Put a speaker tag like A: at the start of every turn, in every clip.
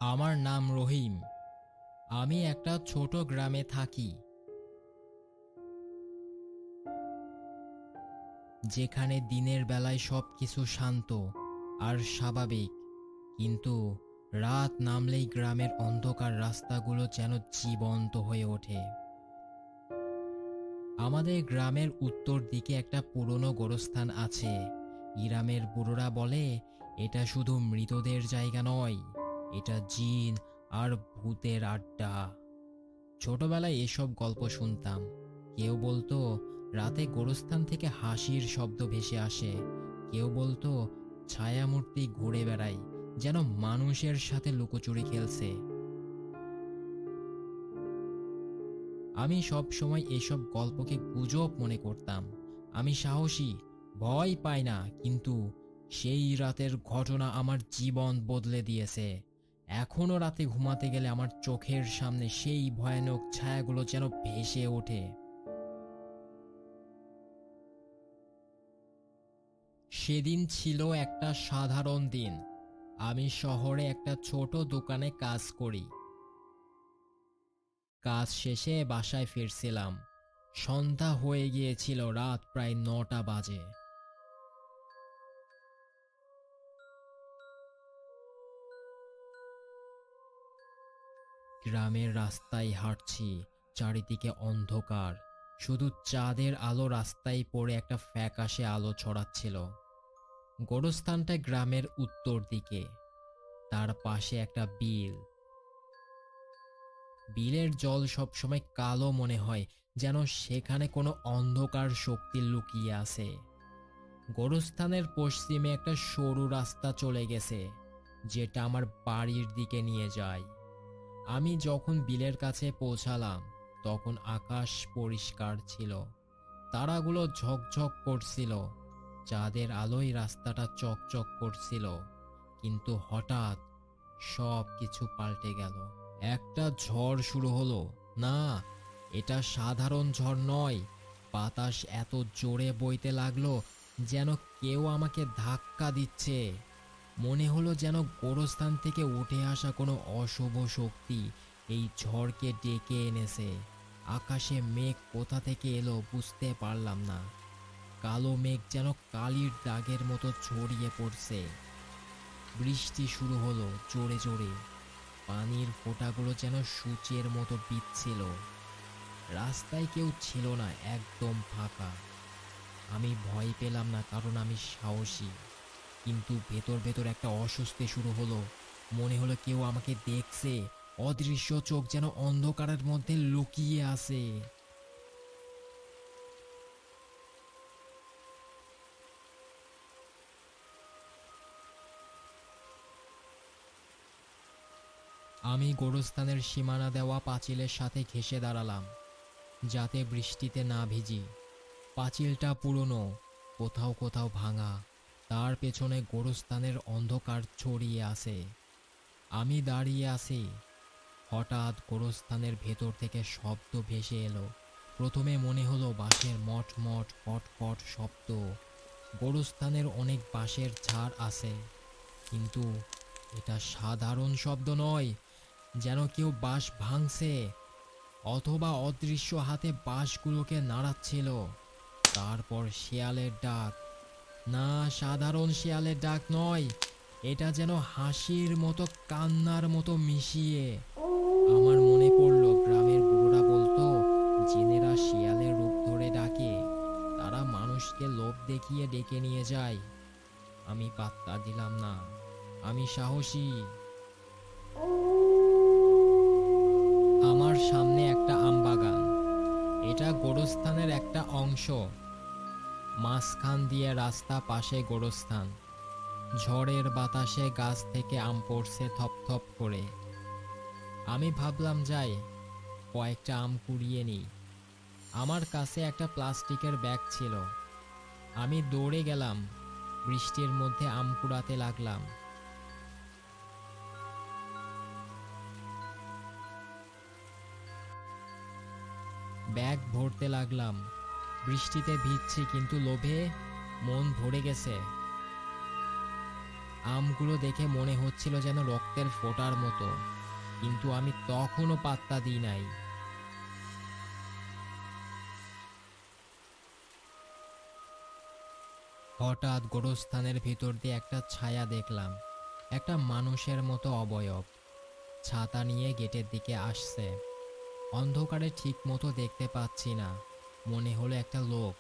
A: আমার নাম রহিম। আমি একটা ছোট গ্রামে থাকি, যেখানে দিনের বেলায় সবকিছু শান্ত আর স্বাভাবিক, কিন্তু রাত নামলেই গ্রামের অন্ধকার রাস্তাগুলো যেন জীবন্ত হয়ে ওঠে। আমাদের গ্রামের উত্তর দিকে একটা পুরনো গোরস্থান আছে। গ্রামের বুড়োরা বলে এটা শুধু মৃতদের জায়গা নয়, এটা জিন আর ভূতের আড্ডা। ছোটবেলায় এসব গল্প শুনতাম। কেউ বলতো রাতে গোরস্থান থেকে হাসির শব্দ ভেসে আসে, কেউ বলতো ছায়ামূর্তি ঘুরে বেড়ায়, যেন মানুষের সাথে লুকোচুরি খেলছে। আমি সব সময় এসব গল্পকে গুজব মনে করতাম। আমি সাহসী, ভয় পাই না, কিন্তু সেই রাতের ঘটনা আমার জীবন বদলে দিয়েছে। এখনো রাতে ঘুমাতে গেলে আমার চোখের সামনে সেই ভয়ানক ছায়াগুলো যেন ভেসে ওঠে। সেদিন ছিল একটা সাধারণ দিন। আমি শহরে একটা ছোট দোকানে কাজ করি। কাজ শেষে বাসায় ফিরছিলাম। সন্ধ্যা হয়ে গিয়েছিল, রাত প্রায় 9টা বাজে। গ্রামের রাস্তায় হাঁটছি, চারিদিকে অন্ধকার, শুধু চাঁদের আলো রাস্তায় পড়ে একটা ফ্যাকাশে আলো ছড়াচ্ছিল। গোরস্থানটা গ্রামের উত্তর দিকে, তার পাশে একটা বিল। বিলের জল সবসময় কালো মনে হয়, যেন সেখানে কোনো অন্ধকার শক্তি লুকিয়ে আছে। গোরস্থানের পশ্চিমে একটা সরু রাস্তা চলে গেছে, যেটা আমার বাড়ির দিকে নিয়ে যায়। আমি যখন বিলের কাছে পৌঁছালাম, তখন আকাশ পরিষ্কার ছিল, তারাগুলো ঝকঝক করছিল, চাঁদের আলোয় রাস্তাটা চকচক করছিল। কিন্তু হঠাৎ সব কিছু পাল্টে গেল। একটা ঝড় শুরু হলো। না, এটা সাধারণ ঝড় নয়। বাতাস এত জোরে বইতে লাগলো যেন কেউ আমাকে ধাক্কা দিচ্ছে। মনে হলো যেন গোরস্থান থেকে উঠে আসা কোনো অশুভ শক্তি এই ঝড়কে ডেকে এনেছে। আকাশে মেঘ কোথা থেকে এলো বুঝতে পারলাম না। কালো মেঘ যেন কালির দাগের মতো ছড়িয়ে পড়ছে। বৃষ্টি শুরু হলো জোরে জোরে। পানির ফোঁটাগুলো যেন সূচের মতো বিচ্ছিল। রাস্তায় কেউ ছিল না, একদম ফাঁকা। আমি ভয় পেলাম না, কারণ আমি সাহসী, কিন্তু ভেতর ভেতর একটা অস্বস্তি শুরু হলো। মনে হলো কেউ আমাকে দেখছে, অদৃশ্য চোখ যেন অন্ধকারের মধ্যে লুকিয়ে আছে। আমি গোরস্থানের সীমানা দেওয়া পাঁচিলের সাথে ঘেঁষে দাঁড়ালাম, যাতে বৃষ্টিতে না ভিজি। পাঁচিলটা পুরনো, কোথাও কোথাও ভাঙা, তার পেছনে গোরস্থানের অন্ধকার ছড়িয়ে আছে। আমি দাঁড়িয়ে আছি। হঠাৎ গোরস্থানের ভেতর থেকে শব্দ ভেসে এলো। প্রথমে মনে হলো বাঁশের মট মট কট কট শব্দ। গোরস্থানের অনেক বাঁশের ঝাড় আছে, কিন্তু এটা সাধারণ শব্দ নয়। যেন কেউ বাঁশ ভাঙছে, অথবা অদৃশ্য হাতে বাঁশগুলোকে নাড়াচ্ছিল। তারপর শেয়ালের ডাক। না, সাধারণ শেয়ালের ডাক নয়, এটা যেন হাসির মতো, কান্নার মতো মিশিয়ে। আমার মনে পড়ল গ্রামের বুড়োরা বলতো জিনেরা শিয়ালের রূপ ধরে ডাকে, তারা মানুষকে লোভ দেখিয়ে ডেকে নিয়ে যায়। আমি পাত্তা দিলাম না, আমি সাহসী। আমার সামনে একটা আমবাগান। এটা গোরস্থানের একটা অংশ। মাঝখান দিয়ে রাস্তা, পাশে গোরস্থান। ঝড়ের বাতাসে গাছ থেকে আম পড়ছে থপথপ করে। আমি ভাবলাম যাই, কয়েকটা আম কুড়িয়ে নিই। আমার কাছে একটা প্লাস্টিকের ব্যাগ ছিল। আমি দৌড়ে গেলাম, বৃষ্টির মধ্যে আম কুড়াতে লাগলাম। ব্যাগ ভরতে লাগলাম। বৃষ্টিতে ভিজছি, কিন্তু লোভে মন ভরে গেছে। আমগুলো দেখে মনে হচ্ছিল যেন রক্তের ফোঁটার মতো, কিন্তু আমি তখনও পাত্তা দিই নাই। হঠাৎ গোরস্থানের ভিতর দিয়ে একটা ছায়া দেখলাম, একটা মানুষের মতো অবয়ব, ছাতা নিয়ে গেটের দিকে আসছে। অন্ধকারে ঠিক মতো দেখতে পাচ্ছি না, মনে হলো একটা লোক।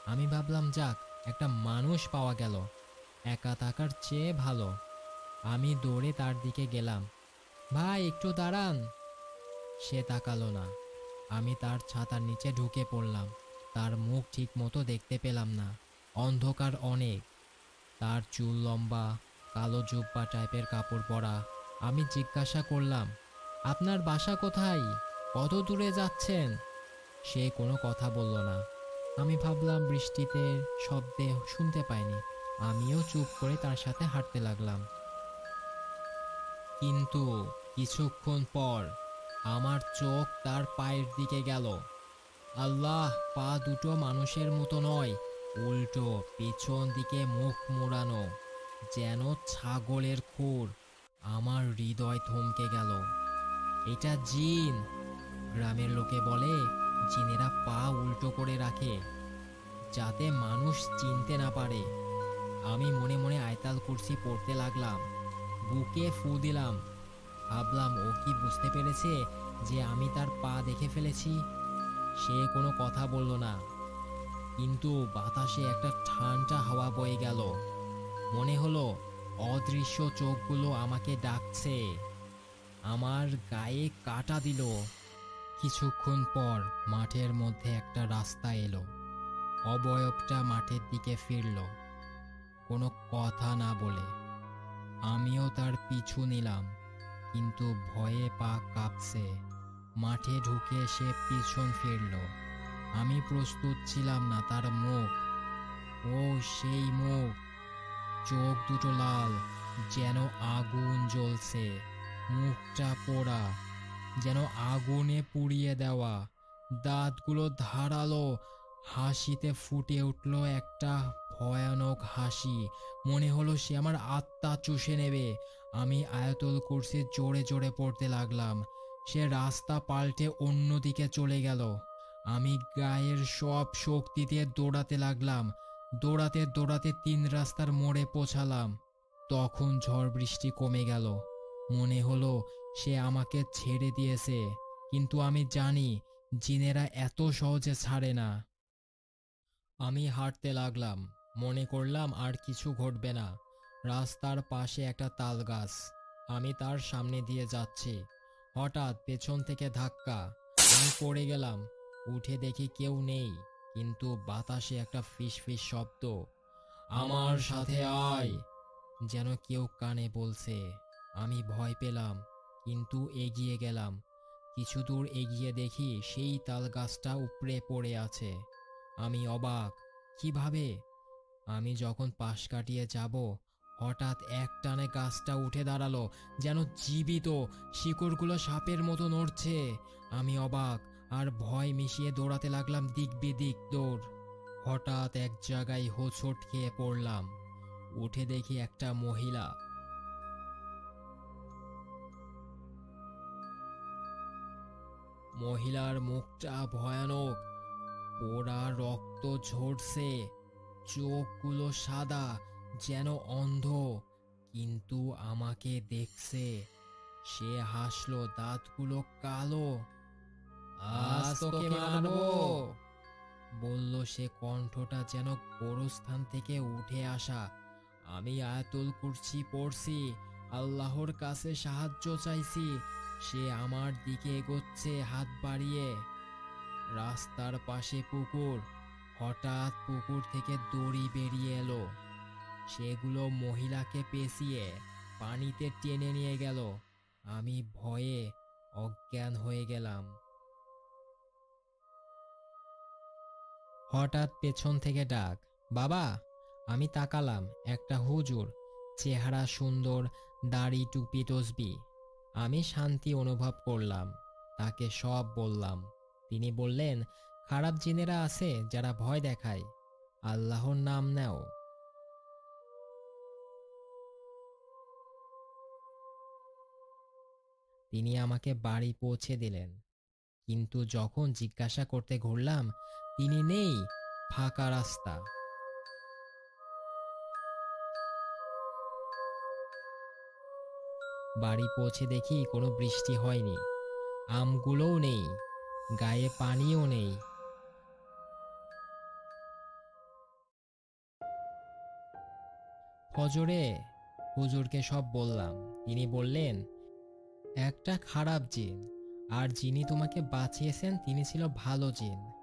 A: আমি ভাবলাম, যাক, একটা মানুষ পাওয়া গেল, একা থাকার চেয়ে ভালো। আমি দৌড়ে তার দিকে গেলাম। ভাই, একটু দাঁড়ান। সে তাকালো না। আমি তার ছাতার নিচে ঢুকে পড়লাম। তার মুখ ঠিক মতো দেখতে পেলাম না, অন্ধকার অনেক। তার চুল লম্বা, কালো জুব্বা টাইপের কাপড় পরা। আমি জিজ্ঞাসা করলাম, আপনার বাসা কোথায়? কত দূরে যাচ্ছেন? সে কোনো কথা বলল না। আমি ভাবলাম বৃষ্টিতে শব্দে শুনতে পাইনি। আমিও চুপ করে তার সাথে হাঁটতে লাগলাম। কিন্তু কিছুক্ষণ পর আমার চোখ তার পায়ের দিকে গেল। আল্লাহ, পা দুটো মানুষের মতো নয়, উল্টো, পেছন দিকে মুখ মোড়ানো, যেন ছাগলের খুর। আমার হৃদয় থমকে গেল। এটা জিন। গ্রামের লোকে বলে জিনেরা পা উল্টো করে রাখে যাতে মানুষ চিনতে না পারে। আমি মনে মনে আয়তাল কুরসি পড়তে লাগলাম, বুকে ফু দিলাম। ভাবলাম, ও কি বুঝতে পেরেছে যে আমি তার পা দেখে ফেলেছি? সে কোনো কথা বলল না, কিন্তু বাতাসে একটা ঠান্ডা হাওয়া বয়ে গেল। মনে হলো অদৃশ্য চোখগুলো আমাকে ডাকছে। আমার গায়ে কাঁটা দিল। কিছুক্ষণ পর মাঠের মধ্যে একটা রাস্তা এলো। অবয়বটা মাঠের দিকে ফিরল, কোনো কথা না বলে। আমিও তার পিছু নিলাম, কিন্তু ভয়ে পা কাঁপছে। মাঠে ঢুকে সে পিছন ফিরল। আমি প্রস্তুত ছিলাম না। তার মুখ, ও সেই মুখ, চোখ দুটো লাল, যেন আগুন জ্বলছে। মুখটা পোড়া, যেন আগুনে পুড়িয়ে দেওয়া। দাঁতগুলো ধারালো। হাসিতে ফুটে উঠল একটা ভয়ানক হাসি। মনে হলো সে আমার আত্মা চুষে নেবে। আমি আয়াতুল কুরসি জোরে জোরে পড়তে লাগলাম। সে রাস্তা পাল্টে অন্যদিকে চলে গেল। আমি গায়ের সব শক্তি দিয়ে দৌড়াতে লাগলাম। দৌড়াতে দৌড়াতে 3 রাস্তার মোড়ে পৌঁছালাম। তখন ঝড় বৃষ্টি কমে গেল। মনে হলো সে আমাকে ছেড়ে দিয়েছে, কিন্তু আমি জানি জিনেরা এত সহজে ছাড়ে না। আমি হাঁটতে লাগলাম, মনে করলাম আর কিছু ঘটবে না। রাস্তার পাশে একটা তাল গাছ। আমি তার সামনে দিয়ে যাচ্ছি। হঠাৎ পেছন থেকে ধাক্কা। আমি পড়ে গেলাম। উঠে দেখি কেউ নেই, কিন্তু বাতাসে একটা ফিস ফিস শব্দ। আমার সাথে আয়, যেন কেউ কানে বলছে। আমি ভয় পেলাম, কিন্তু এগিয়ে গেলাম। কিছু দূর এগিয়ে দেখি সেই তাল গাছটা উপড়ে পড়ে আছে। আমি অবাক, কিভাবে? আমি যখন পাশ কাটিয়ে যাব, হঠাৎ এক টানে গাছটা উঠে দাঁড়ালো, যেন জীবিত। শিকড়গুলো সাপের মতো নড়ছে। আমি অবাক আর ভয় মিশিয়ে দৌড়াতে লাগলাম দিক বিদিক দৌড়। হঠাৎ এক জায়গায় হোঁচট খেয়ে পড়লাম। উঠে দেখি একটা মহিলা। মহিলার মুখটা ভয়ানক, পোড়া রক্ত ঝরছে। চোখগুলো সাদা, যেন অন্ধ, কিন্তু আমাকে দেখছে। সে হাসলো, দাঁতগুলো কালো। আজ তোকে মারবো, বলল সে, কণ্ঠটা যেন গোরস্থান থেকে উঠে আসা। আমি আয়াতুল কুরসি পড়ছি, আল্লাহর কাছে সাহায্য চাইছি। সে আমার দিকে এগোচ্ছে হাত বাড়িয়ে। রাস্তার পাশে পুকুর। হঠাৎ পুকুর থেকে দড়ি বেরিয়ে এলো। সেগুলো মহিলাকে পেঁচিয়ে পানিতে টেনে নিয়ে গেল। আমি ভয়ে অজ্ঞান হয়ে গেলাম। হঠাৎ পেছন থেকে ডাক, বাবা! আমি তাকালাম, একটা হুজুর, চেহারা সুন্দর, দাড়ি, টুপি, তসবি। আমি শান্তি অনুভব করলাম। তাকে সব বললাম। তিনি বললেন, খারাপ জিনেরা আছে যারা ভয় দেখায়, আল্লাহর নাম নাও। তিনি আমাকে বাড়ি পৌঁছে দিলেন। কিন্তু যখন জিজ্ঞাসা করতে ঘুরলাম, তিনি নেই, ফাঁকা রাস্তা। বাড়ি পৌঁছে দেখি কোনো বৃষ্টি হয়নি, আমগুলোও নেই, গায়ে পানিও নেই। ফজরে হুজুরকে সব বললাম। তিনি বললেন, একটা খারাপ জিন, আর যিনি তোমাকে বাঁচিয়েছেন তিনি ছিল ভালো জিন।